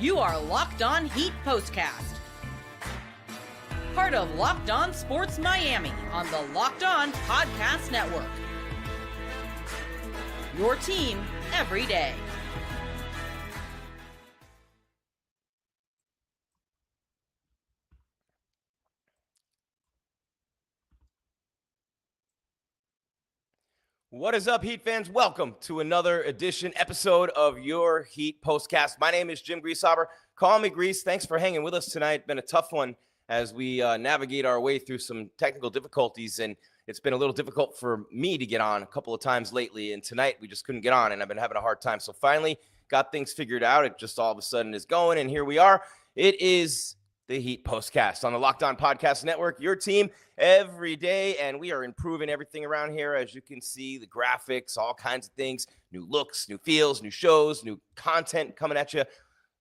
You are Locked On Heat Postcast, part of Locked On Sports Miami on the Locked On Podcast Network. Your team every day. What is up, Heat fans? Welcome to another episode of your Heat Postcast. My name is Jim Grieshaber. Call me Grease. Thanks for hanging with us tonight. Been a tough one as we navigate our way through some technical difficulties, and it's been a little difficult for me to get on a couple of times lately, and tonight we just couldn't get on, and I've been having a hard time. So finally got things figured out. It just all of a sudden is going, and here we are. It is the Heat Postcast on the Locked On Podcast Network, your team every day, and we are improving everything around here. As you can see, the graphics, all kinds of things, new looks, new feels, new shows, new content coming at you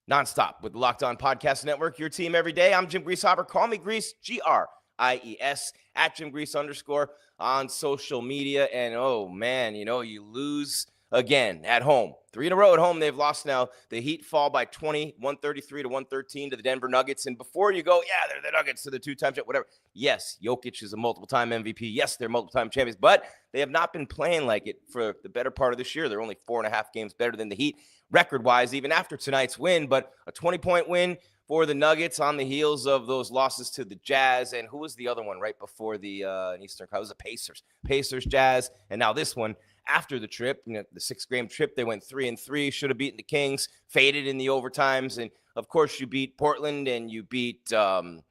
nonstop with the Locked On Podcast Network, your team every day. I'm Jim Grieshaber. Call me Grease, G-R-I-E-S, at Jim Grease _ on social media. And oh man, you lose again at home. 3 in a row at home they've lost now. The Heat fall by 20, 133 to 113 to the Denver Nuggets. And before you go, yeah, they're the Nuggets, to the two-time champ, whatever. Yes, Jokic is a multiple-time MVP. Yes, they're multiple-time champions, but they have not been playing like it for the better part of this year. They're only 4.5 games better than the Heat record-wise, even after tonight's win. But a 20-point win for the Nuggets on the heels of those losses to the Jazz. And who was the other one right before the Eastern? It was the Pacers, Jazz, and now this one. After the trip, the 6-game trip, they went 3-3, should have beaten the Kings, faded in the overtimes. And, of course, you beat Portland and you beat a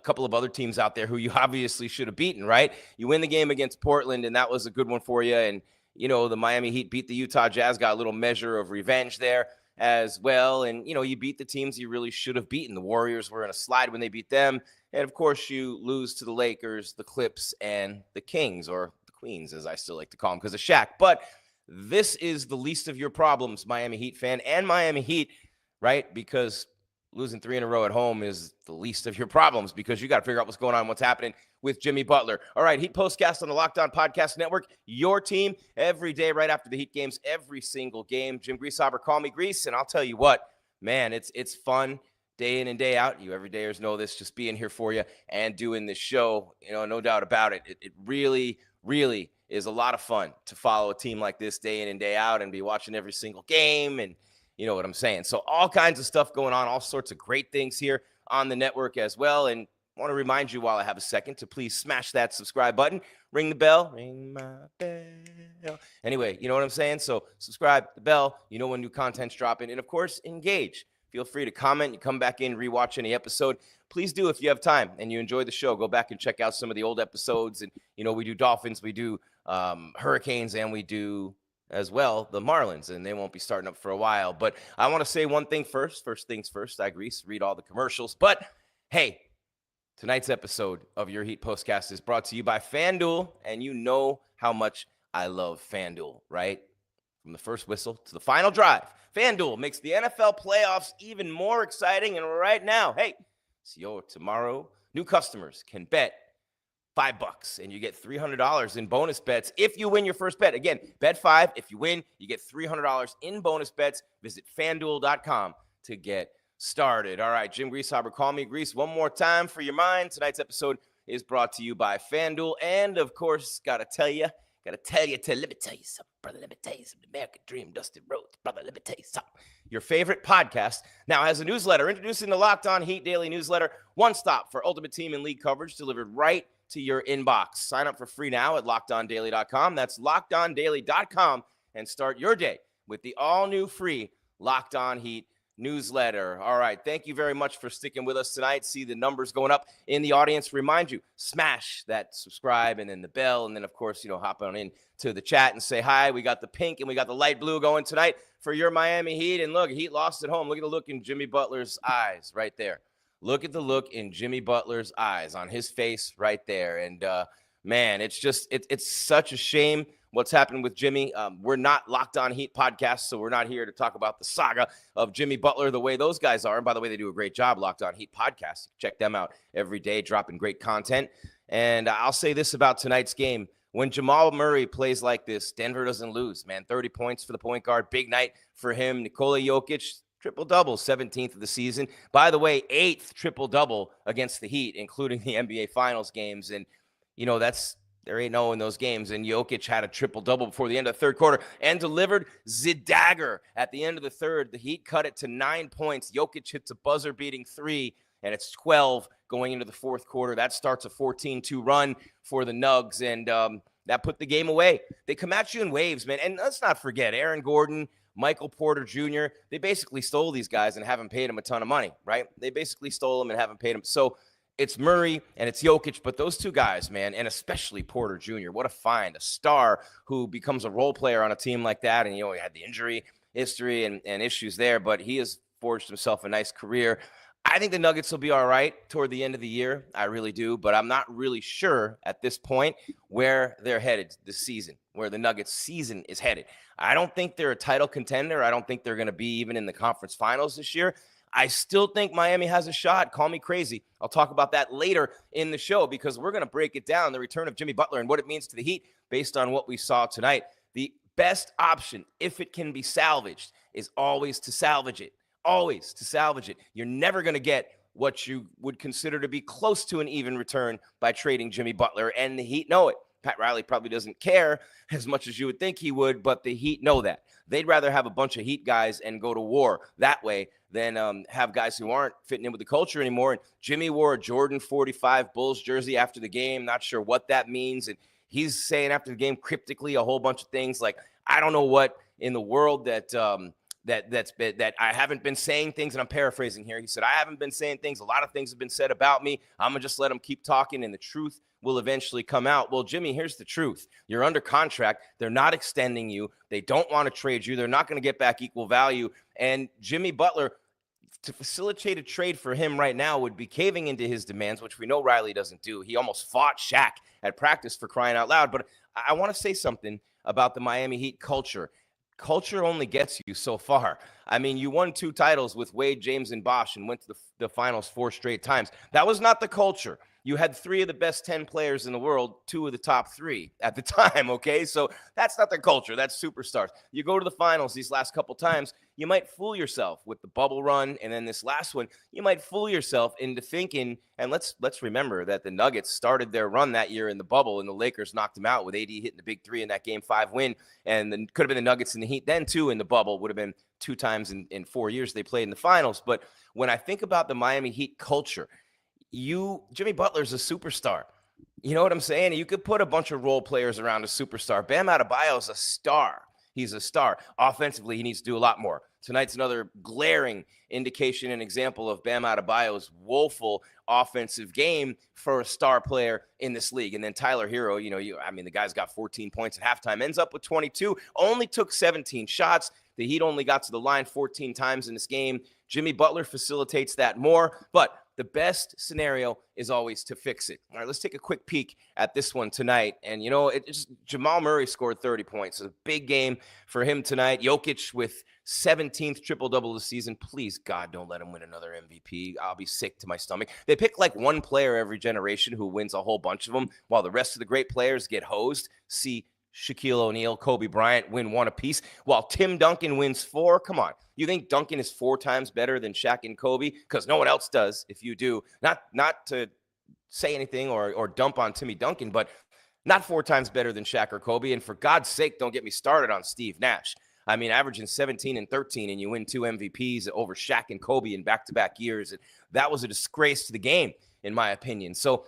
couple of other teams out there who you obviously should have beaten, right? You win the game against Portland, and that was a good one for you. And, the Miami Heat beat the Utah Jazz, got a little measure of revenge there as well. And, you beat the teams you really should have beaten. The Warriors were in a slide when they beat them. And, of course, you lose to the Lakers, the Clips, and the Kings, or Queens, as I still like to call them, because of Shaq. But this is the least of your problems, Miami Heat fan and Miami Heat, right? Because losing 3 in a row at home is the least of your problems, because you got to figure out what's going on, what's happening with Jimmy Butler. All right, Heat Postcast on the Locked On Podcast Network, your team every day right after the Heat games, every single game. Jim Grieshaber, call me Grease, and I'll tell you what, man, it's fun day in and day out. You everydayers know this, just being here for you and doing this show, no doubt about it. It really is a lot of fun to follow a team like this day in and day out and be watching every single game, and you know what I'm saying. So all kinds of stuff going on, all sorts of great things here on the network as well. And I want to remind you, while I have a second, to please smash that subscribe button, ring the bell, ring my bell. Anyway, you know what I'm saying? So subscribe, the bell, when new content's dropping, and of course, engage. Feel free to comment. You come back in, rewatch any episode. Please do if you have time and you enjoy the show. Go back and check out some of the old episodes. And, we do Dolphins, we do Hurricanes, and we do as well the Marlins. And they won't be starting up for a while. But I want to say one thing first. First things first, I Grease, read all the commercials. But, hey, tonight's episode of your Heat Postcast is brought to you by FanDuel. And you know how much I love FanDuel, right? From the first whistle to the final drive, FanDuel makes the NFL playoffs even more exciting. And right now, hey, it's your tomorrow. New customers can bet $5 and you get $300 in bonus bets if you win your first bet. Again, bet $5. If you win, you get $300 in bonus bets. Visit FanDuel.com to get started. All right, Jim Grieshaber, call me Grease one more time for your mind. Tonight's episode is brought to you by FanDuel. And, of course, let me tell you something, brother. Let me tell you something. American Dream, Dusty Rhodes, brother. Let me tell you something. Your favorite podcast now has a newsletter. Introducing the Locked On Heat Daily Newsletter. One stop for ultimate team and league coverage delivered right to your inbox. Sign up for free now at LockedOnDaily.com. That's LockedOnDaily.com, and start your day with the all-new free Locked On Heat newsletter. All right. Thank you very much for sticking with us tonight. See the numbers going up in the audience. Remind you, smash that subscribe and then the bell. And then, of course, hop on in to the chat and say hi. We got the pink and we got the light blue going tonight for your Miami Heat. And look, Heat lost at home. Look at the look in Jimmy Butler's eyes right there. Look at the look in Jimmy Butler's eyes on his face right there. And, man, it's just, it's such a shame what's happened with Jimmy. We're not Locked On Heat podcast, so we're not here to talk about the saga of Jimmy Butler the way those guys are. And by the way, they do a great job, Locked On Heat podcast. Check them out every day, dropping great content. And I'll say this about tonight's game. When Jamal Murray plays like this, Denver doesn't lose, man. 30 points for the point guard. Big night for him. Nikola Jokic, Triple-double, 17th of the season. By the way, 8th triple-double against the Heat, including the NBA Finals games. And, there ain't no in those games. And Jokic had a triple-double before the end of the third quarter and delivered the dagger at the end of the third. The Heat cut it to 9 points. Jokic hits a buzzer-beating 3, and it's 12 going into the fourth quarter. That starts a 14-2 run for the Nugs, and that put the game away. They come at you in waves, man. And let's not forget, Aaron Gordon, Michael Porter Jr., they basically stole these guys and haven't paid them a ton of money, right? They basically stole them and haven't paid them. So it's Murray and it's Jokic, but those two guys, man, and especially Porter Jr., what a find, a star who becomes a role player on a team like that. And, he had the injury history and issues there, but he has forged himself a nice career. I think the Nuggets will be all right toward the end of the year. I really do, but I'm not really sure at this point where they're headed this season, where the Nuggets season is headed. I don't think they're a title contender. I don't think they're going to be even in the conference finals this year. I still think Miami has a shot. Call me crazy. I'll talk about that later in the show because we're going to break it down, the return of Jimmy Butler and what it means to the Heat based on what we saw tonight. The best option, if it can be salvaged, is always to salvage it. Always to salvage it. You're never going to get what you would consider to be close to an even return by trading Jimmy Butler, and the Heat know it. Pat Riley probably doesn't care as much as you would think he would, but the Heat know that. They'd rather have a bunch of Heat guys and go to war that way than have guys who aren't fitting in with the culture anymore. And Jimmy wore a Jordan 45 Bulls jersey after the game. Not sure what that means. And he's saying after the game cryptically a whole bunch of things like, I don't know what in the world that I haven't been saying things, and I'm paraphrasing here. He said, I haven't been saying things. A lot of things have been said about me. I'm going to just let them keep talking, and the truth will eventually come out. Well, Jimmy, here's the truth. You're under contract. They're not extending you. They don't want to trade you. They're not going to get back equal value. And Jimmy Butler, to facilitate a trade for him right now, would be caving into his demands, which we know Riley doesn't do. He almost fought Shaq at practice for crying out loud. But I want to say something about the Miami Heat culture. Culture only gets you so far. I mean, you won 2 titles with Wade, James, and Bosh and went to the finals 4 straight times. That was not the culture. You had 3 of the best 10 players in the world, 2 of the top 3 at the time, okay? So that's not the culture. That's superstars. You go to the finals these last couple times, you might fool yourself with the bubble run, and then this last one, you might fool yourself into thinking, and let's remember that the Nuggets started their run that year in the bubble, and the Lakers knocked them out with AD hitting the big 3 in that Game 5 win, and then could have been the Nuggets and the Heat then, too, in the bubble. Would have been 2 times in 4 years they played in the finals. But when I think about the Miami Heat culture, Jimmy Butler's a superstar. You know what I'm saying? You could put a bunch of role players around a superstar. Bam Adebayo's a star. He's a star. Offensively, he needs to do a lot more. Tonight's another glaring indication and example of Bam Adebayo's woeful offensive game for a star player in this league. And then Tyler Hero, the guy's got 14 points at halftime, ends up with 22, only took 17 shots. The Heat only got to the line 14 times in this game. Jimmy Butler facilitates that more, but the best scenario is always to fix it. All right, let's take a quick peek at this one tonight. And, Jamal Murray scored 30 points. A big game for him tonight. Jokic with 17th triple-double of the season. Please, God, don't let him win another MVP. I'll be sick to my stomach. They pick like one player every generation who wins a whole bunch of them, while the rest of the great players get hosed. See Shaquille O'Neal, Kobe Bryant win 1 apiece, while Tim Duncan wins 4. Come on. You think Duncan is 4 times better than Shaq and Kobe? Because no one else does. If you do, not to say anything or dump on Timmy Duncan, but not 4 times better than Shaq or Kobe. And for God's sake, don't get me started on Steve Nash. I mean, averaging 17 and 13, and you win 2 MVPs over Shaq and Kobe in back-to-back years. And that was a disgrace to the game, in my opinion. So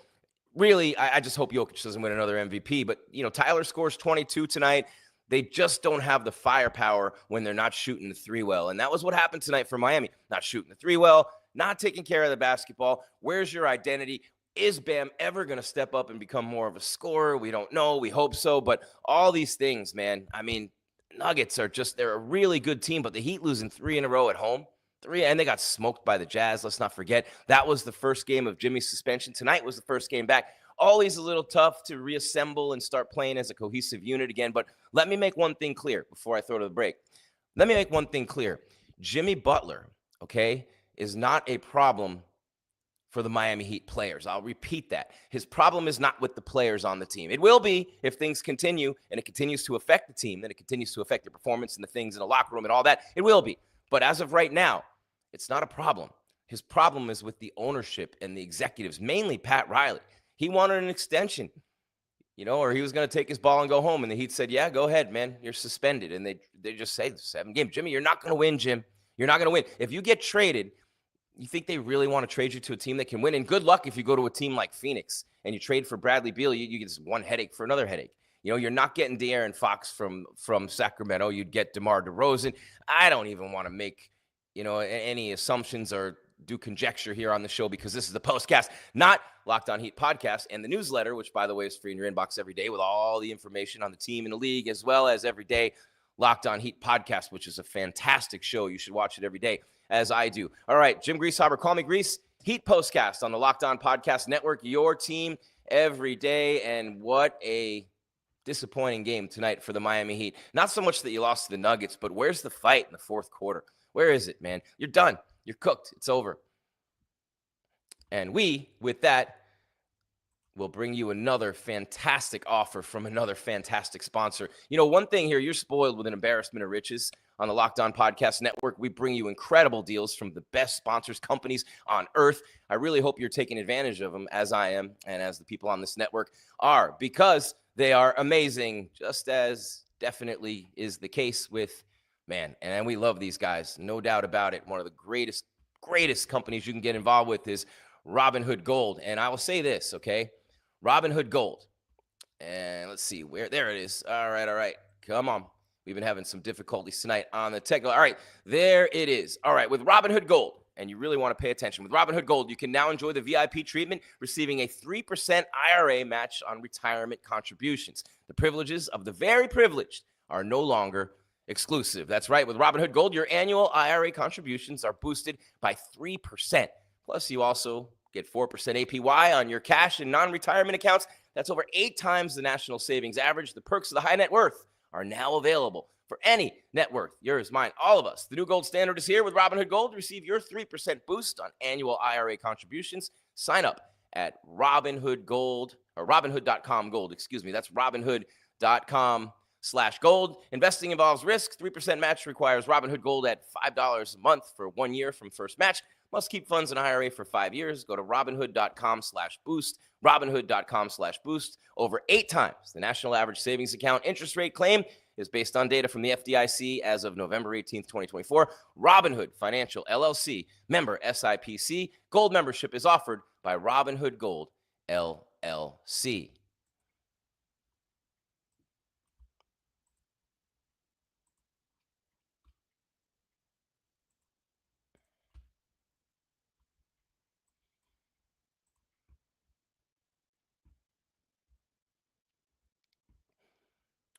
really, I just hope Jokic doesn't win another MVP. But, Tyler scores 22 tonight. They just don't have the firepower when they're not shooting the 3 well. And that was what happened tonight for Miami. Not shooting the 3 well, not taking care of the basketball. Where's your identity? Is Bam ever going to step up and become more of a scorer? We don't know. We hope so. But all these things, man, I mean, Nuggets they're a really good team, but the Heat losing 3 in a row at home. 3, and they got smoked by the Jazz. Let's not forget. That was the first game of Jimmy's suspension. Tonight was the first game back. Always a little tough to reassemble and start playing as a cohesive unit again. But let me make one thing clear before I throw to the break. Let me make one thing clear. Jimmy Butler, okay, is not a problem for the Miami Heat players. I'll repeat that. His problem is not with the players on the team. It will be if things continue and it continues to affect the team, then it continues to affect their performance and the things in the locker room and all that. It will be. But as of right now, it's not a problem. His problem is with the ownership and the executives, mainly Pat Riley. He wanted an extension, or he was going to take his ball and go home. And the Heat said, yeah, go ahead, man. You're suspended. And they just say 7 games. Jimmy, you're not going to win, Jim. You're not going to win. If you get traded, you think they really want to trade you to a team that can win? And good luck if you go to a team like Phoenix and you trade for Bradley Beal, you get one headache for another headache. You're not getting De'Aaron Fox from Sacramento. You'd get DeMar DeRozan. I don't even want to make, any assumptions or do conjecture here on the show, because this is the POSTCAST, not Locked On Heat podcast, and the newsletter, which, by the way, is free in your inbox every day with all the information on the team and the league, as well as every day Locked On Heat podcast, which is a fantastic show. You should watch it every day, as I do. All right, Jim Grieshaber, call me Grease. Heat POSTCAST on the Locked On Podcast Network, your team every day. And what a disappointing game tonight for the Miami Heat. Not so much that you lost to the Nuggets, but where's the fight in the fourth quarter? Where is it, man? You're done. You're cooked. It's over. And we, with that, will bring you another fantastic offer from another fantastic sponsor. One thing here, you're spoiled with an embarrassment of riches on the Locked On Podcast Network. We bring you incredible deals from the best sponsors, companies on earth. I really hope you're taking advantage of them, as I am and as the people on this network are, because they are amazing, just as definitely is the case with, and we love these guys, no doubt about it. One of the greatest companies you can get involved with is Robinhood Gold. And I will say this, okay? Robinhood Gold. And let's see there it is. All right. Come on. We've been having some difficulties tonight on the tech. All right, there it is. All right, with Robinhood Gold, and you really want to pay attention. With Robinhood Gold, you can now enjoy the VIP treatment, receiving a 3% IRA match on retirement contributions. The privileges of the very privileged are no longer exclusive. That's right. With Robinhood Gold, your annual IRA contributions are boosted by 3%. Plus, you also get 4% APY on your cash and non-retirement accounts. That's over 8 times the national savings average. The perks of the high net worth are now available for any net worth. Yours, mine, all of us. The new gold standard is here with Robinhood Gold. Receive your 3% boost on annual IRA contributions. Sign up at Robinhood Gold, or Robinhood.com Gold, excuse me. That's Robinhood.com/gold. Investing involves risk. 3% match requires Robinhood Gold at $5 a month for 1 year from first match. Must keep funds in IRA for 5 years. Go to Robinhood.com/boost. Robinhood.com/boost. Over 8 times the national average savings account interest rate claim is based on data from the FDIC as of November 18th, 2024. Robinhood Financial LLC, member SIPC. Gold membership is offered by Robinhood Gold LLC.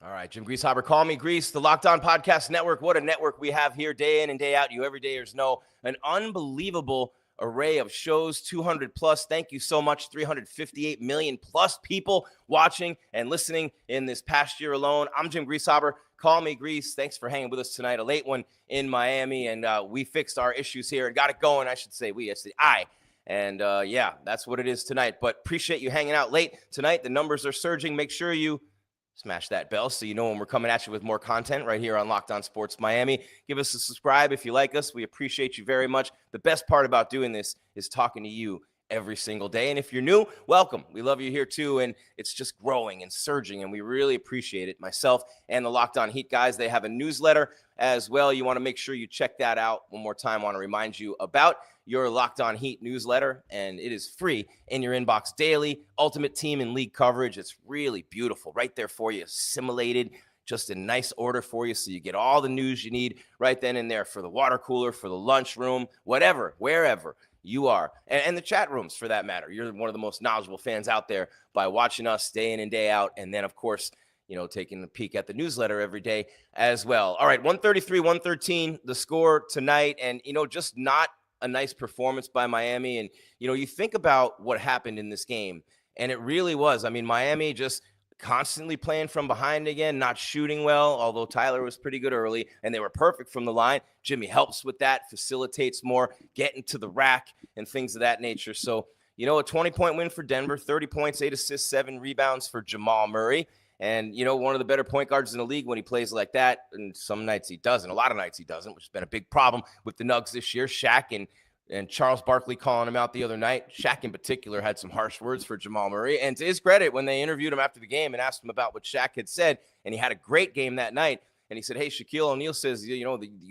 All right, Jim Grieshaber, call me Grease, the Locked On Podcast Network. What a network we have here day in and day out. You everydayers know, an unbelievable array of shows, 200 plus. Thank you so much. 358 million plus people watching and listening in this past year alone. I'm Jim Grieshaber. Call me Grease. Thanks for hanging with us tonight. A late one in Miami, and we fixed our issues here and got it going. I should say we, it's the I. And yeah, that's what it is tonight. But appreciate you hanging out late tonight. The numbers are surging. Make sure you smash that bell so you know when we're coming at you with more content right here on Locked On Sports Miami. Give us a subscribe if you like us. We appreciate you very much. The best part about doing this is talking to you every single day. And if you're new, welcome. We love you here too. And it's just growing and surging, and we really appreciate it. Myself and the Locked On Heat guys, they have a newsletter as well. You want to make sure you check that out. One more time, I want to remind you about your Locked On Heat newsletter, and it is free in your inbox daily. Ultimate team and league coverage. It's really beautiful right there for you, assimilated, just in nice order for you, so you get all the news you need right then and there for the water cooler, for the lunchroom, whatever, wherever you are, and the chat rooms for that matter. You're one of the most knowledgeable fans out there by watching us day in and day out, and then, of course, taking a peek at the newsletter every day as well. All right, 133-113, the score tonight, and, just not a nice performance by Miami. And, you think about what happened in this game, and it really was. I mean, Miami just constantly playing from behind again, not shooting well, although Tyler was pretty good early, and they were perfect from the line. Jimmy helps with that, facilitates more, getting to the rack and things of that nature. So, a 20-point win for Denver, 30 points, 8 assists, 7 rebounds for Jamal Murray. And, one of the better point guards in the league when he plays like that. And some nights he doesn't. A lot of nights he doesn't, which has been a big problem with the Nugs this year. Shaq and Charles Barkley calling him out the other night. Shaq in particular had some harsh words for Jamal Murray. And to his credit, when they interviewed him after the game and asked him about what Shaq had said, and he had a great game that night, and he said, hey, Shaquille O'Neal says, you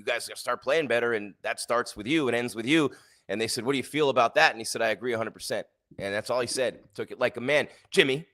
guys got to start playing better, and that starts with you and ends with you. And they said, what do you feel about that? And he said, I agree 100%. And that's all he said. Took it like a man. Jimmy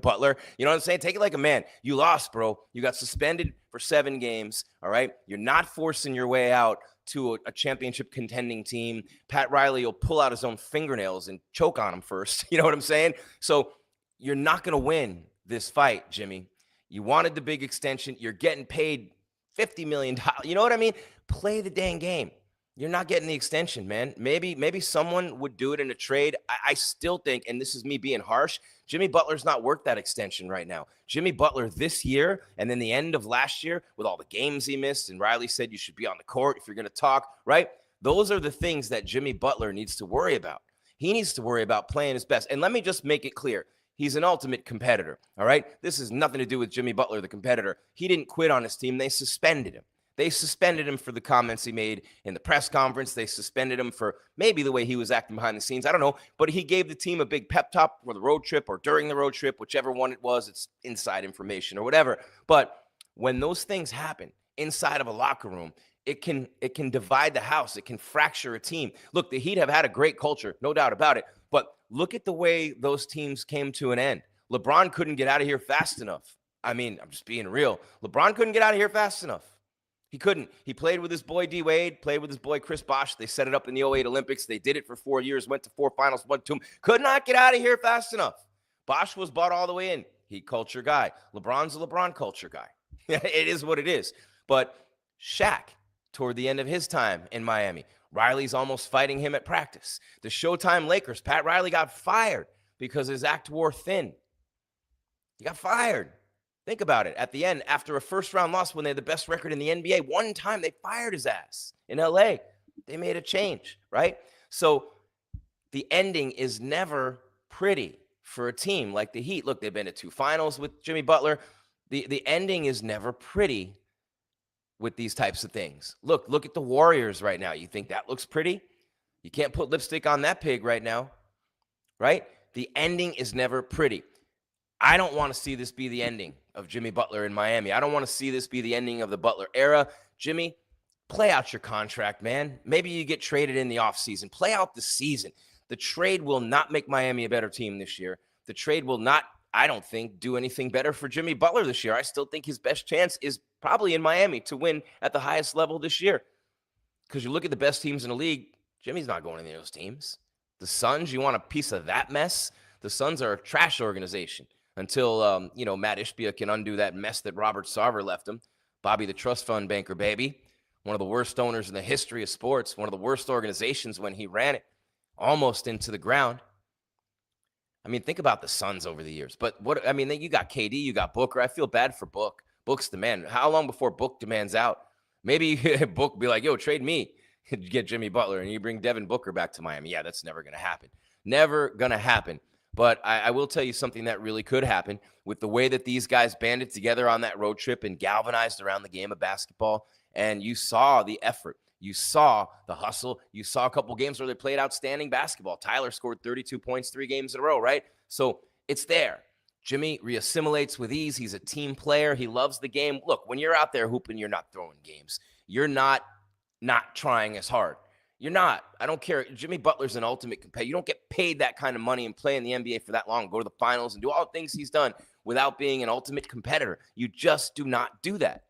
Butler, you know what I'm saying? Take it like a man. You lost, bro. You got suspended for 7 games, all right? You're not forcing your way out to a championship contending team. Pat Riley will pull out his own fingernails and choke on him first. You know what I'm saying? So you're not going to win this fight, Jimmy. You wanted the big extension. You're getting paid $50 million. You know what I mean? Play the dang game. You're not getting the extension, man. Maybe someone would do it in a trade. I still think, and this is me being harsh, Jimmy Butler's not worth that extension right now. Jimmy Butler this year and then the end of last year with all the games he missed, and Riley said you should be on the court if you're going to talk, right? Those are the things that Jimmy Butler needs to worry about. He needs to worry about playing his best. And let me just make it clear. He's an ultimate competitor, all right? This has nothing to do with Jimmy Butler, the competitor. He didn't quit on his team. They suspended him. They suspended him for the comments he made in the press conference. They suspended him for maybe the way he was acting behind the scenes. I don't know. But he gave the team a big pep talk for the road trip or during the road trip, whichever one it was. It's inside information or whatever. But when those things happen inside of a locker room, it can divide the house. It can fracture a team. Look, the Heat have had a great culture, no doubt about it. But look at the way those teams came to an end. LeBron couldn't get out of here fast enough. I mean, I'm just being real. LeBron couldn't get out of here fast enough. He couldn't. He played with his boy D. Wade, played with his boy Chris Bosh. They set it up in the 08 Olympics. They did it for 4 years, went to 4 finals, won 2. Could not get out of here fast enough. Bosh was bought all the way in. Heat culture guy. LeBron's a LeBron culture guy. It is what it is. But Shaq, toward the end of his time in Miami, Riley's almost fighting him at practice. The Showtime Lakers, Pat Riley got fired because his act wore thin. He got fired. Think about it. At the end, after a first-round loss when they had the best record in the NBA, one time they fired his ass in LA. They made a change, right? So the ending is never pretty for a team like the Heat. Look, they've been to 2 finals with Jimmy Butler. The ending is never pretty with these types of things. Look at the Warriors right now. You think that looks pretty? You can't put lipstick on that pig right now, right? The ending is never pretty. I don't want to see this be the ending of Jimmy Butler in Miami. I don't want to see this be the ending of the Butler era. Jimmy, play out your contract, man. Maybe you get traded in the offseason. Play out the season. The trade will not make Miami a better team this year. The trade will not, I don't think, do anything better for Jimmy Butler this year. I still think his best chance is probably in Miami to win at the highest level this year. Because you look at the best teams in the league, Jimmy's not going to any of those teams. The Suns, you want a piece of that mess? The Suns are a trash organization. Until, Matt Ishbia can undo that mess that Robert Sarver left him. Bobby the trust fund banker, baby. One of the worst owners in the history of sports. One of the worst organizations when he ran it. Almost into the ground. I mean, think about the Suns over the years. But you got KD, you got Booker. I feel bad for Book. Book's the man. How long before Book demands out? Maybe Book be like, yo, trade me. Get Jimmy Butler and you bring Devin Booker back to Miami. Yeah, that's never going to happen. Never going to happen. But I will tell you something that really could happen with the way that these guys banded together on that road trip and galvanized around the game of basketball. And you saw the effort. You saw the hustle. You saw a couple games where they played outstanding basketball. Tyler scored 32 points 3 games in a row, right? So it's there. Jimmy reassimilates with ease. He's a team player. He loves the game. Look, when you're out there hooping, you're not throwing games. You're not trying as hard. You're not. I don't care. Jimmy Butler's an ultimate competitor. You don't get paid that kind of money and play in the NBA for that long, go to the finals and do all the things he's done without being an ultimate competitor. You just do not do that.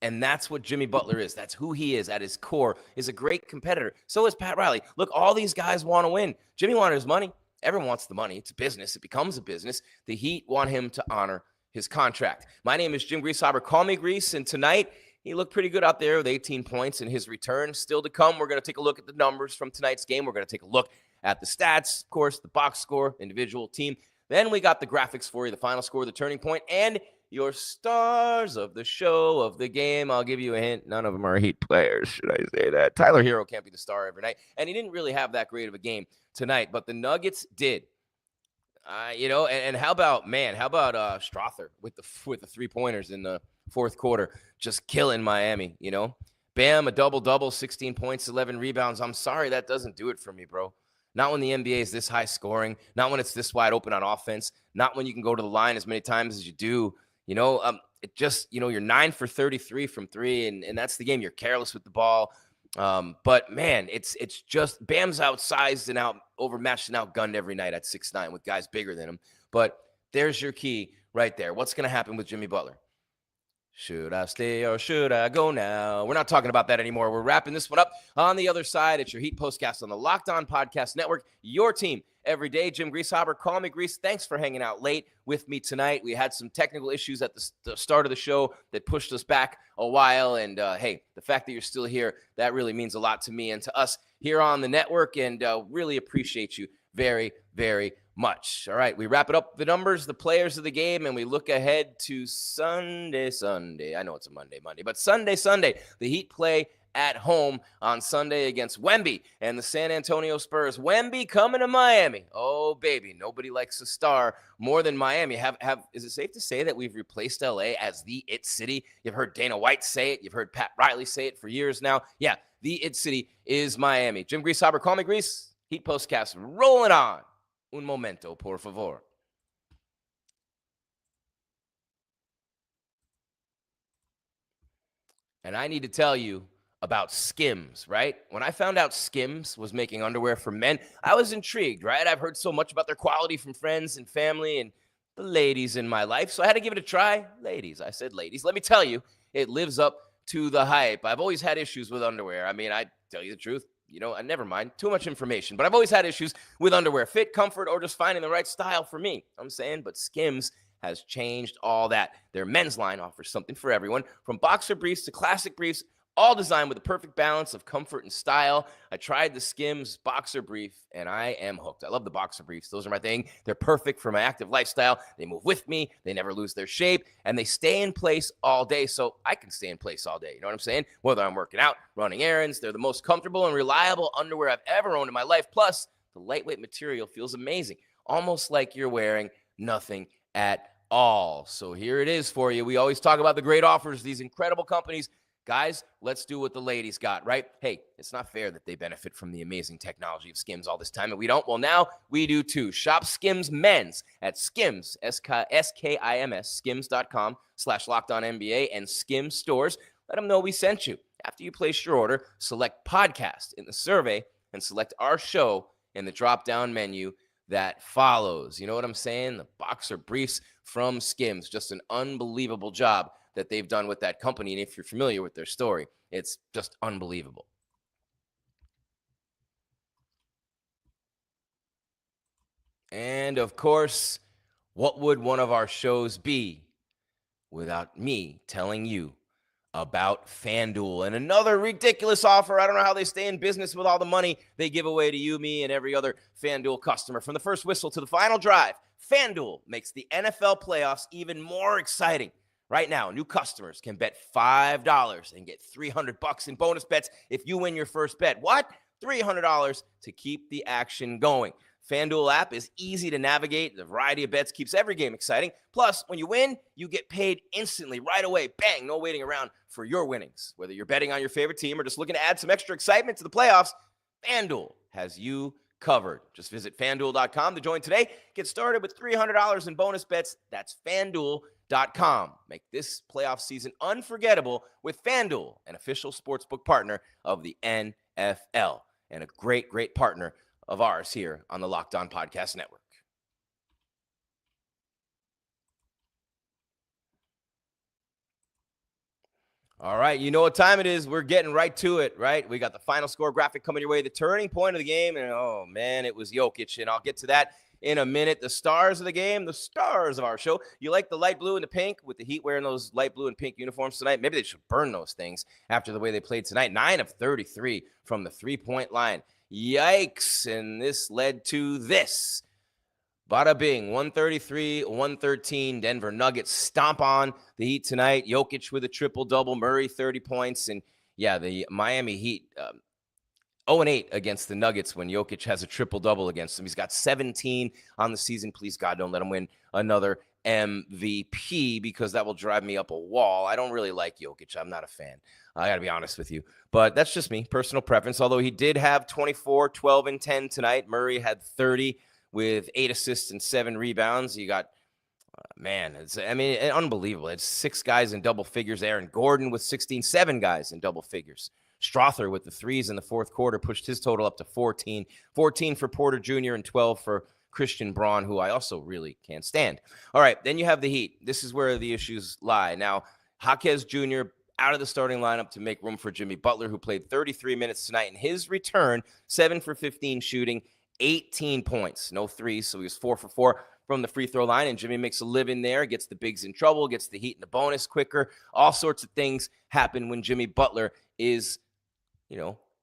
And that's what Jimmy Butler is. That's who he is at his core, is a great competitor. So is Pat Riley. Look, all these guys want to win. Jimmy wanted his money. Everyone wants the money. It's a business. It becomes a business. The Heat want him to honor his contract. My name is Jim Grieshaber. Call me Grease. And tonight, he looked pretty good out there with 18 points in his return. Still to come, we're going to take a look at the numbers from tonight's game. We're going to take a look at the stats, of course, the box score, individual team. Then we got the graphics for you, the final score, the turning point, and your stars of the show, of the game. I'll give you a hint. None of them are Heat players, should I say that? Tyler Hero can't be the star every night. And he didn't really have that great of a game tonight, but the Nuggets did. And how about Strother with the 3-pointers in the fourth quarter, just killing Miami, Bam, a double-double, 16 points, 11 rebounds. I'm sorry, that doesn't do it for me, bro. Not when the NBA is this high scoring, not when it's this wide open on offense, not when you can go to the line as many times as you do. It just, you're 9 for 33 from three, and that's the game. You're careless with the ball. But man, it's just Bam's outsized and overmatched and outgunned every night at 6'9" with guys bigger than him. But there's your key right there. What's going to happen with Jimmy Butler? Should I stay or should I go now? We're not talking about that anymore. We're wrapping this one up. On the other side, it's your Heat Postcast on the Locked On Podcast Network. Your team every day. Jim Grieshaber, call me Grease. Thanks for hanging out late with me tonight. We had some technical issues at the start of the show that pushed us back a while. And hey, the fact that you're still here, that really means a lot to me and to us here on the network. And really appreciate you very, very much. All right, we wrap it up, the numbers, the players of the game, and we look ahead to Sunday. I know it's a Monday, but Sunday. The Heat play at home on Sunday against Wemby and the San Antonio Spurs. Wemby coming to Miami. Oh, baby, nobody likes a star more than Miami. Is it safe to say that we've replaced LA as the it city? You've heard Dana White say it. You've heard Pat Riley say it for years now. Yeah, the it city is Miami. Jim Grieshaber, call me Grease. Heat Postcast rolling on. Un momento, por favor. And I need to tell you about SKIMS, right? When I found out SKIMS was making underwear for men, I was intrigued, right? I've heard so much about their quality from friends and family and the ladies in my life, so I had to give it a try. Ladies, I said ladies. Let me tell you, it lives up to the hype. I've always had issues with underwear. I mean, I tell you the truth. Never mind. Too much information. But I've always had issues with underwear. Fit, comfort, or just finding the right style for me. I'm saying, but SKIMS has changed all that. Their men's line offers something for everyone, from boxer briefs to classic briefs, all designed with the perfect balance of comfort and style. I tried the SKIMS boxer brief, and I am hooked. I love the boxer briefs. Those are my thing. They're perfect for my active lifestyle. They move with me. They never lose their shape, and they stay in place all day, so I can stay in place all day. You know what I'm saying? Whether I'm working out, running errands, they're the most comfortable and reliable underwear I've ever owned in my life. Plus, the lightweight material feels amazing, almost like you're wearing nothing at all. So here it is for you. We always talk about the great offers, these incredible companies. Guys, let's do what the ladies got, right? Hey, it's not fair that they benefit from the amazing technology of SKIMS all this time, and we don't. Well, now we do too. Shop SKIMS Mens at SKIMS, SKIMS, skims.com/LockedOnNBA and SKIMS stores. Let them know we sent you. After you place your order, select podcast in the survey and select our show in the drop-down menu that follows. You know what I'm saying? The boxer briefs from SKIMS, just an unbelievable job that they've done with that company. And if you're familiar with their story, it's just unbelievable. And of course, what would one of our shows be without me telling you about FanDuel and another ridiculous offer? I don't know how they stay in business with all the money they give away to you, me, and every other FanDuel customer. From the first whistle to the final drive, FanDuel makes the NFL playoffs even more exciting. Right now, new customers can bet $5 and get $300 in bonus bets if you win your first bet. What? $300 to keep the action going. FanDuel app is easy to navigate. The variety of bets keeps every game exciting. Plus, when you win, you get paid instantly, right away. Bang, no waiting around for your winnings. Whether you're betting on your favorite team or just looking to add some extra excitement to the playoffs, FanDuel has you covered. Just visit FanDuel.com to join today. Get started with $300 in bonus bets. That's FanDuel.com. Make this playoff season unforgettable with FanDuel, an official sportsbook partner of the NFL and a great, great partner of ours here on the Locked On Podcast Network. All right, you know what time it is. We're getting right to it, right? We got the final score graphic coming your way, the turning point of the game, and oh, man, it was Jokic, and I'll get to that in a minute. The stars of the game, the stars of our show. You like the light blue and the pink with the Heat wearing those light blue and pink uniforms tonight? Maybe they should burn those things after the way they played tonight. 9 of 33 from the three-point line. Yikes, and this led to this. Bada bing, 133-113. Denver Nuggets stomp on the Heat tonight. Jokic with a triple-double. Murray, 30 points. And, yeah, the Miami Heat, 0-8 against the Nuggets when Jokic has a triple-double against them. He's got 17 on the season. Please, God, don't let him win another MVP because that will drive me up a wall. I don't really like Jokic. I'm not a fan. I got to be honest with you. But that's just me, personal preference, although he did have 24, 12, and 10 tonight. Murray had 30 with 8 assists and 7 rebounds. You got unbelievable. It's 6 guys in double figures. Aaron Gordon with 16, 7 guys in double figures. Strother with the threes in the fourth quarter pushed his total up to 14. 14 for Porter Jr. and 12 for Christian Braun, who I also really can't stand. All right, then you have the Heat. This is where the issues lie. Now, Jaquez Jr. out of the starting lineup to make room for Jimmy Butler, who played 33 minutes tonight. In his return, 7 for 15 shooting, 18 points. No threes, so he was 4 for 4 from the free throw line, and Jimmy makes a living there, gets the bigs in trouble, gets the Heat in the bonus quicker. All sorts of things happen when Jimmy Butler is,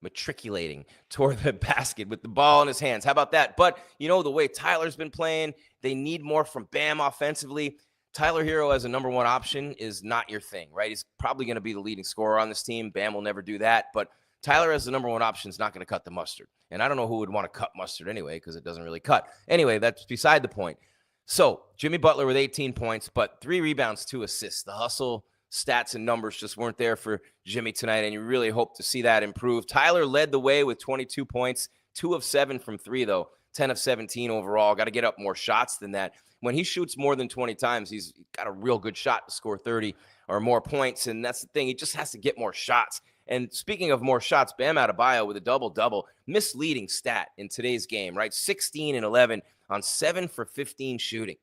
matriculating toward the basket with the ball in his hands. How about that? But, the way Tyler's been playing, they need more from Bam offensively. Tyler Hero as a number one option is not your thing, right? He's probably going to be the leading scorer on this team. Bam will never do that, but Tyler as the number one option is not going to cut the mustard. And I don't know who would want to cut mustard anyway, because it doesn't really cut. Anyway, that's beside the point. So Jimmy Butler with 18 points, but 3 rebounds, 2 assists. The hustle stats and numbers just weren't there for Jimmy tonight, and you really hope to see that improve. Tyler led the way with 22 points, 2 of 7 from 3, though, 10 of 17 overall. Got to get up more shots than that. When he shoots more than 20 times, he's got a real good shot to score 30 or more points, and that's the thing. He just has to get more shots. And speaking of more shots, Bam Adebayo with a double-double, misleading stat in today's game, right? 16 and 11 on 7 for 15 shooting.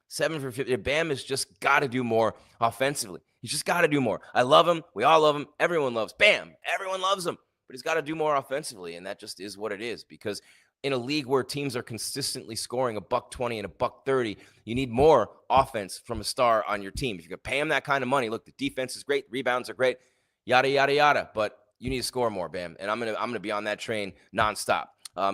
7 for 15. Bam has just got to do more offensively. He's just got to do more. I love him. We all love him. Everyone loves Bam. Everyone loves him. But he's got to do more offensively, and that just is what it is. Because in a league where teams are consistently scoring $120 and $130, you need more offense from a star on your team. If you could pay him that kind of money, look, the defense is great, rebounds are great, yada, yada, yada. But you need to score more, Bam. And I'm gonna be on that train nonstop.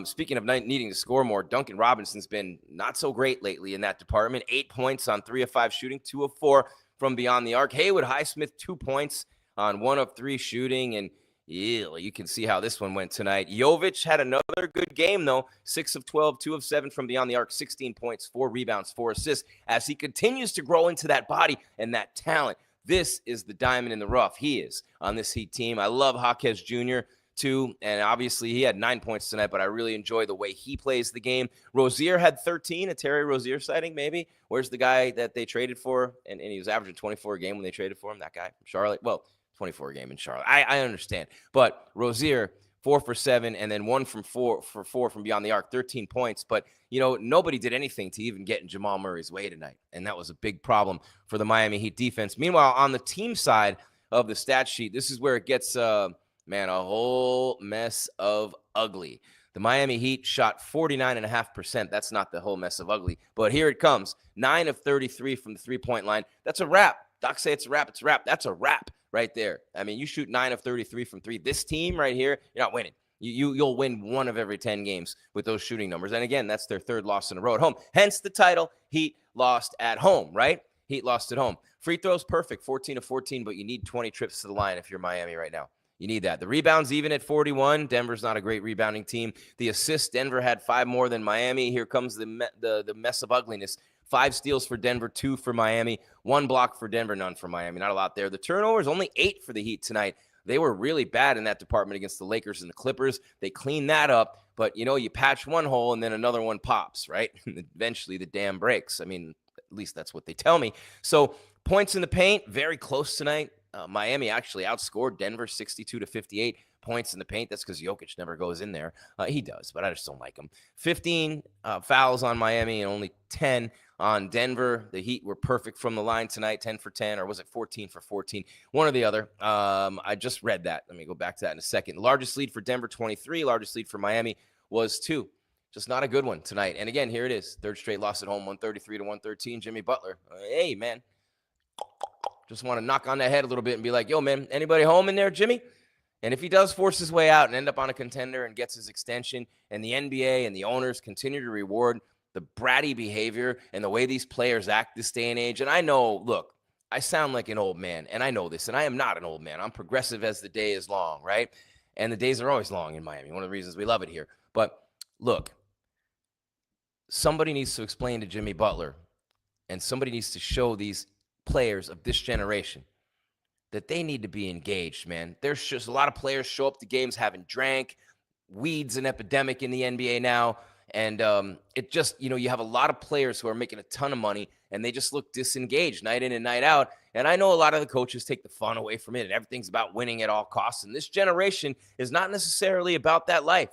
Speaking of needing to score more, Duncan Robinson's been not so great lately in that department. 8 points on 3 of 5 shooting, 2 of 4 from beyond the arc. Haywood Highsmith, 2 points on 1 of 3 shooting. And you can see how this one went tonight. Jovic had another good game, though. 6 of 12, 2 of 7 from beyond the arc, 16 points, 4 rebounds, 4 assists, as he continues to grow into that body and that talent. This is the diamond in the rough. He is on this Heat team. I love Jaquez Jr., too, and obviously he had 9 points tonight, but I really enjoy the way he plays the game. Rozier had 13, a Terry Rozier sighting, maybe. Where's the guy that they traded for? And he was averaging 24 a game when they traded for him, that guy from Charlotte. Well, 24 a game in Charlotte. I understand. But Rozier, 4 for 7, and then 1 from 4 from beyond the arc, 13 points. But, nobody did anything to even get in Jamal Murray's way tonight, and that was a big problem for the Miami Heat defense. Meanwhile, on the team side of the stat sheet, this is where it gets a whole mess of ugly. The Miami Heat shot 49.5%. That's not the whole mess of ugly, but here it comes. 9 of 33 from the three-point line. That's a wrap. Doc say it's a wrap. It's a wrap. That's a wrap right there. I mean, you shoot 9 of 33 from 3. This team right here, you're not winning. You'll win 1 of every 10 games with those shooting numbers. And again, that's their 3rd loss in a row at home. Hence the title, Heat lost at home, right? Heat lost at home. Free throws, perfect, 14 of 14, but you need 20 trips to the line if you're Miami right now. You need that. The rebounds even at 41. Denver's not a great rebounding team. The assists, Denver had 5 more than Miami. Here comes the mess of ugliness. 5 steals for Denver, 2 for Miami, 1 block for Denver, none for Miami. Not a lot there. The turnovers, only 8 for the Heat tonight. They were really bad in that department against the Lakers and the Clippers. They cleaned that up, but, you patch one hole and then another one pops, right? Eventually the dam breaks. I mean, at least that's what they tell me. So points in the paint, very close tonight. Miami actually outscored Denver 62-58 points in the paint. That's because Jokic never goes in there. He does, but I just don't like him. 15 fouls on Miami and only 10 on Denver. The Heat were perfect from the line tonight, 10 for 10, or was it 14 for 14? One or the other. I just read that. Let me go back to that in a second. Largest lead for Denver, 23. Largest lead for Miami was 2. Just not a good one tonight. And again, here it is. 3rd straight loss at home, 133-113. Jimmy Butler. Hey, man. Just want to knock on the head a little bit and be like, yo, man, anybody home in there, Jimmy? And if he does force his way out and end up on a contender and gets his extension, and the NBA and the owners continue to reward the bratty behavior and the way these players act this day and age, and I know, look, I sound like an old man, and I know this, and I am not an old man. I'm progressive as the day is long, right? And the days are always long in Miami. One of the reasons we love it here. But look, somebody needs to explain to Jimmy Butler, and somebody needs to show these players of this generation that they need to be engaged, man. There's just a lot of players show up to games having drank. Weed's an epidemic in the NBA now. And it just, you have a lot of players who are making a ton of money, and they just look disengaged night in and night out. And I know a lot of the coaches take the fun away from it, and everything's about winning at all costs. And this generation is not necessarily about that life.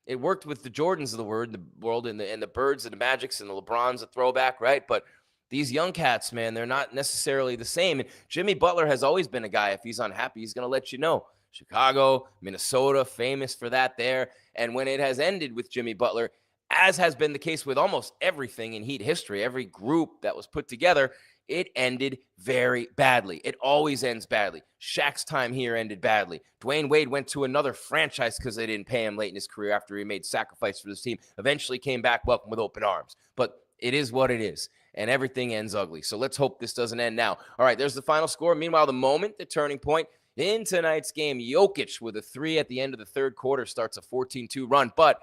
It worked with the Jordans of the world and the Birds and the Magics and the LeBrons, a throwback, right? But these young cats, man, they're not necessarily the same. And Jimmy Butler has always been a guy, if he's unhappy, he's going to let you know. Chicago, Minnesota, famous for that there. And when it has ended with Jimmy Butler, as has been the case with almost everything in Heat history, every group that was put together, it ended very badly. It always ends badly. Shaq's time here ended badly. Dwayne Wade went to another franchise because they didn't pay him late in his career after he made sacrifice for this team. Eventually came back welcome with open arms. But it is what it is, and everything ends ugly. So let's hope this doesn't end now. All right, there's the final score. Meanwhile, the moment, the turning point in tonight's game, Jokic with a 3 at the end of the third quarter starts a 14-2 run, but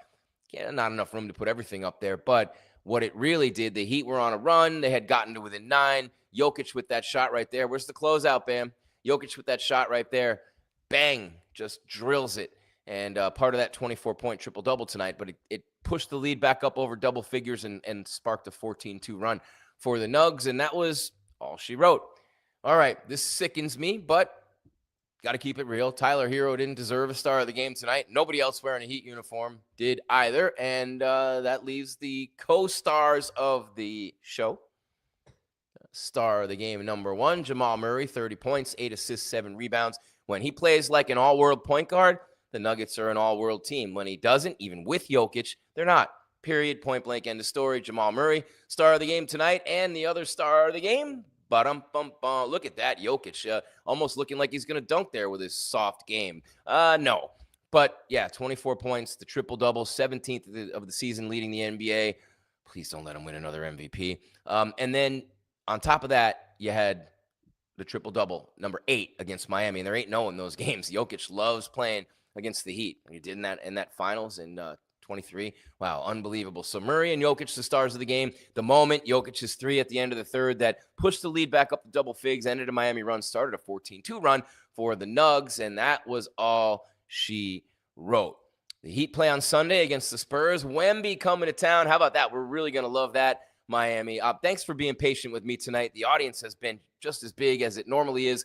not enough room to put everything up there. But what it really did, the Heat were on a run. They had gotten to within 9. Jokic with that shot right there. Where's the closeout, Bam? Jokic with that shot right there. Bang, just drills it. And part of that 24-point triple-double tonight, but it pushed the lead back up over double figures and sparked a 14-2 run for the Nugs, and that was all she wrote. All right, this sickens me, but got to keep it real. Tyler Hero didn't deserve a star of the game tonight. Nobody else wearing a Heat uniform did either, and that leaves the co-stars of the show. Star of the game, number 1, Jamal Murray, 30 points, 8 assists, 7 rebounds. When he plays like an all-world point guard, the Nuggets are an all-world team. When he doesn't, even with Jokic, they're not. Period, point blank, end of story. Jamal Murray, star of the game tonight, and the other star of the game, look at that, Jokic, almost looking like he's going to dunk there with his soft game. No. But, yeah, 24 points, the triple-double, 17th of the season leading the NBA. Please don't let him win another MVP. And then on top of that, you had the triple-double, number 8 against Miami, and there ain't no in those games. Jokic loves playing against the Heat. He did in that finals in 23. Wow, unbelievable. So Murray and Jokic, the stars of the game. The moment, Jokic's 3 at the end of the third that pushed the lead back up to double figs, ended a Miami run, started a 14-2 run for the Nugs, and that was all she wrote. The Heat play on Sunday against the Spurs. Wemby coming to town. How about that? We're really going to love that, Miami. Thanks for being patient with me tonight. The audience has been just as big as it normally is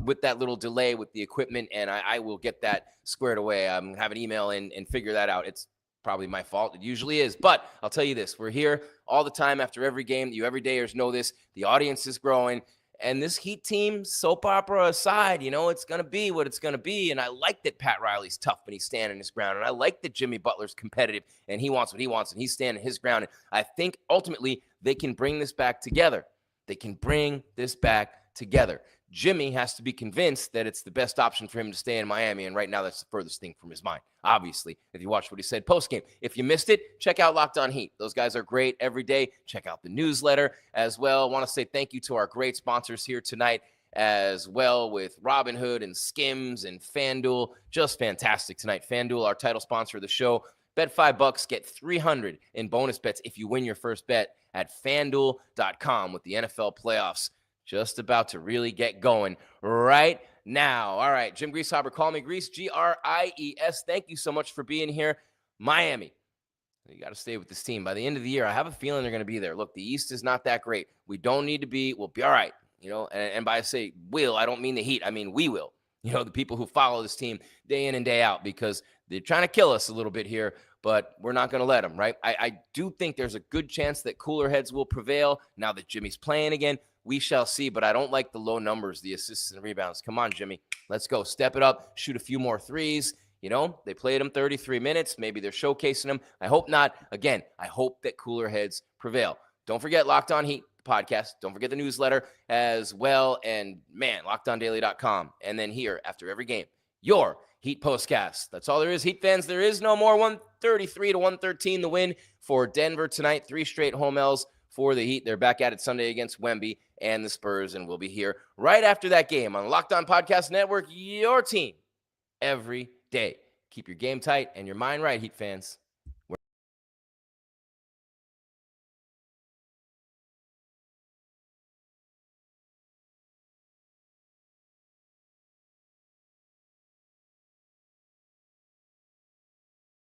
with that little delay with the equipment, and I will get that squared away. I'm going to have an email and figure that out. It's probably my fault. It usually is. But I'll tell you this. We're here all the time after every game. You everydayers know this. The audience is growing. And this Heat team, soap opera aside, it's going to be what it's going to be. And I like that Pat Riley's tough and he's standing his ground. And I like that Jimmy Butler's competitive and he wants what he wants and he's standing his ground. And I think ultimately they can bring this back together. They can bring this back together. Jimmy has to be convinced that it's the best option for him to stay in Miami, and right now that's the furthest thing from his mind, obviously, if you watched what he said post-game. If you missed it, check out Locked On Heat. Those guys are great every day. Check out the newsletter as well. I want to say thank you to our great sponsors here tonight as well with Robinhood and SKIMS and FanDuel. Just fantastic tonight. FanDuel, our title sponsor of the show. Bet $5, get $300 in bonus bets if you win your first bet at FanDuel.com with the NFL playoffs just about to really get going right now. All right, Jim Grieshaber, call me Grease, Gries. Thank you so much for being here. Miami, you got to stay with this team. By the end of the year, I have a feeling they're going to be there. Look, the East is not that great. We don't need to be. We'll be all right. And by I say will, I don't mean the Heat. I mean we will. The people who follow this team day in and day out, because they're trying to kill us a little bit here, but we're not going to let them, right? I do think there's a good chance that cooler heads will prevail now that Jimmy's playing again. We shall see, but I don't like the low numbers, the assists and rebounds. Come on, Jimmy. Let's go. Step it up. Shoot a few more threes. They played him 33 minutes. Maybe they're showcasing him. I hope not. Again, I hope that cooler heads prevail. Don't forget Locked On Heat podcast. Don't forget the newsletter as well. And, man, LockedOnDaily.com. And then here, after every game, your Heat POSTCAST. That's all there is, Heat fans. There is no more. 133-113 the win for Denver tonight. 3 straight home L's for the Heat. They're back at it Sunday against Wemby and the Spurs, and we'll be here right after that game on the Locked On Podcast Network, your team every day. Keep your game tight and your mind right, Heat fans.